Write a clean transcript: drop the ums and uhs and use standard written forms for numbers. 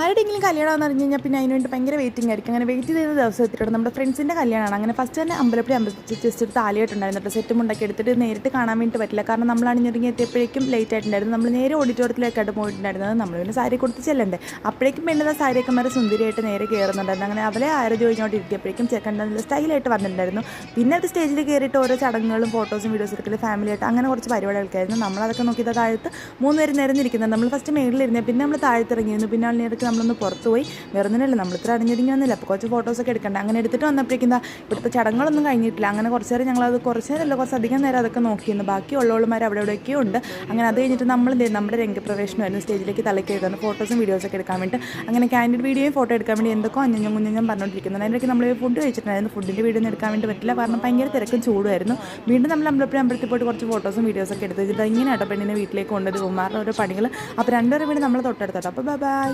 ആരുടെയെങ്കിലും കല്യാണമെന്ന് പറഞ്ഞു കഴിഞ്ഞാൽ പിന്നെ അതിനുവേണ്ടി ഭയങ്കര വെയിറ്റിംഗ് ആയിരിക്കും. അങ്ങനെ വെയിറ്റ് ചെയ്യുന്ന ദിവസം എത്തിയിട്ട് നമ്മുടെ ഫ്രണ്ട്സിൻ്റെ കല്യാണമാണ്. അങ്ങനെ ഫസ്റ്റ് തന്നെ അമ്പലപ്പുഴ ജസ്റ്റ് ഒരു താലിയായിട്ടുണ്ടായിരുന്നു. സെറ്റും മുണ്ടൊക്കെ എടുത്തിട്ട് നേരിട്ട് കാണാൻ വേണ്ടി പറ്റില്ല. കാരണം നമ്മൾ അണിഞ്ഞിറങ്ങി എത്തിയപ്പോഴേക്കും ലേറ്റ് ആയിട്ടുണ്ടായിരുന്നു. നമ്മൾ നേരെ ഓഡിറ്റോറിയത്തിലേക്കായിട്ട് പോയിട്ടുണ്ടായിരുന്നത്. നമ്മൾ പിന്നെ സാരി കൊടുത്ത് ചെല്ലണ്ടേ. അപ്പോഴേക്കും പെണ്ണുന്ന സാരിയൊക്കെ മാറി സുന്ദരിയായിട്ട് നേരെ കയറുന്നുണ്ടായിരുന്നു. അങ്ങനെ അവരെ ആരോ ചോദിച്ചോട്ട് ഇരിക്കിയപ്പോഴേക്കും ചെക്കൻ നല്ല സ്റ്റൈലായിട്ട് വന്നിട്ടുണ്ടായിരുന്നു. പിന്നെ അത് സ്റ്റേജിൽ കയറിയിട്ട് ഓരോ ചടങ്ങുകളും ഫോട്ടോസും വീഡിയോസും എടുക്കൽ ഫാമിലിയായിട്ട് അങ്ങനെ കുറച്ച് പരിപാടികൾക്കായിരുന്നു. നമ്മളതൊക്കെ നോക്കിയത് താഴത്ത് 3 പേര് നിരന്നിരിക്കുന്നത്. നമ്മൾ ഫസ്റ്റ് മേളിലിരുന്നത്, പിന്നെ നമ്മൾ താഴത്തിറങ്ങിയിരുന്നു. പിന്നെ അതിനിടയ്ക്ക് നമ്മളൊന്ന് പുറത്ത് പോയി. വേറെ ഒന്നുമില്ല, നമ്മളിത്ര അണിഞ്ഞൊരുങ്ങി വന്നില്ല. അപ്പോൾ കുറച്ച് ഫോട്ടോസൊക്കെ എടുക്കണ്ട. അങ്ങനെ എടുത്തിട്ട് വന്നപ്പോഴേക്കും ഇവിടുത്തെ ചടങ്ങുകളൊന്നും കഴിഞ്ഞിട്ടില്ല. അങ്ങനെ കുറച്ച് നേരം ഞങ്ങളത് കുറച്ചധികം നേരം അതൊക്കെ നോക്കിയിരുന്നു. ബാക്കി ഉള്ളവന്മാർ അവിടെ എവിടെയൊക്കെയോ ഉണ്ട്. അങ്ങനെ അത് കഴിഞ്ഞിട്ട് നമ്മുടെ രംഗപ്രവേശനമായിരുന്നു. സ്റ്റേജിലേക്ക് തലയ്ക്കായിരുന്നു ഫോട്ടോസും വീഡിയോസൊക്കെ എടുക്കാൻ വേണ്ടി. അങ്ങനെ കാൻഡിഡ് വീഡിയോയും ഫോട്ടോ എടുക്കാൻ വേണ്ടി എന്തൊക്കെ കുഞ്ഞുഞ്ഞം പറഞ്ഞുകൊണ്ടിരിക്കുന്നത്. അതിൻ്റെയൊക്കെ നമ്മൾ ഫുഡ് കഴിച്ചിട്ടുണ്ടായിരുന്നു. ഫുഡിൻ്റെ വീഡിയോ ഒന്നും എടുക്കാൻ വേണ്ടി പറ്റില്ല, കാരണം ഭയങ്കര തിരക്കും ചൂടുമായിരുന്നു. വീണ്ടും നമ്മൾ അമ്പലത്തിൽ പോയിട്ട് കുറച്ച് ഫോട്ടോസും വീഡിയോസൊക്കെ എടുത്ത് വെച്ചിട്ട് ഇങ്ങനെ കേട്ടോ പെണ്ണിനെ വീട്ടിലേക്ക് കൊണ്ടുവരും ഉമ്മാരുടെ ഓരോ പണികൾ. അപ്പോൾ 2 പേരും വീട് നമ്മൾ തൊട്ടടുത്തോട്ടോ. അപ്പോൾ ബൈ.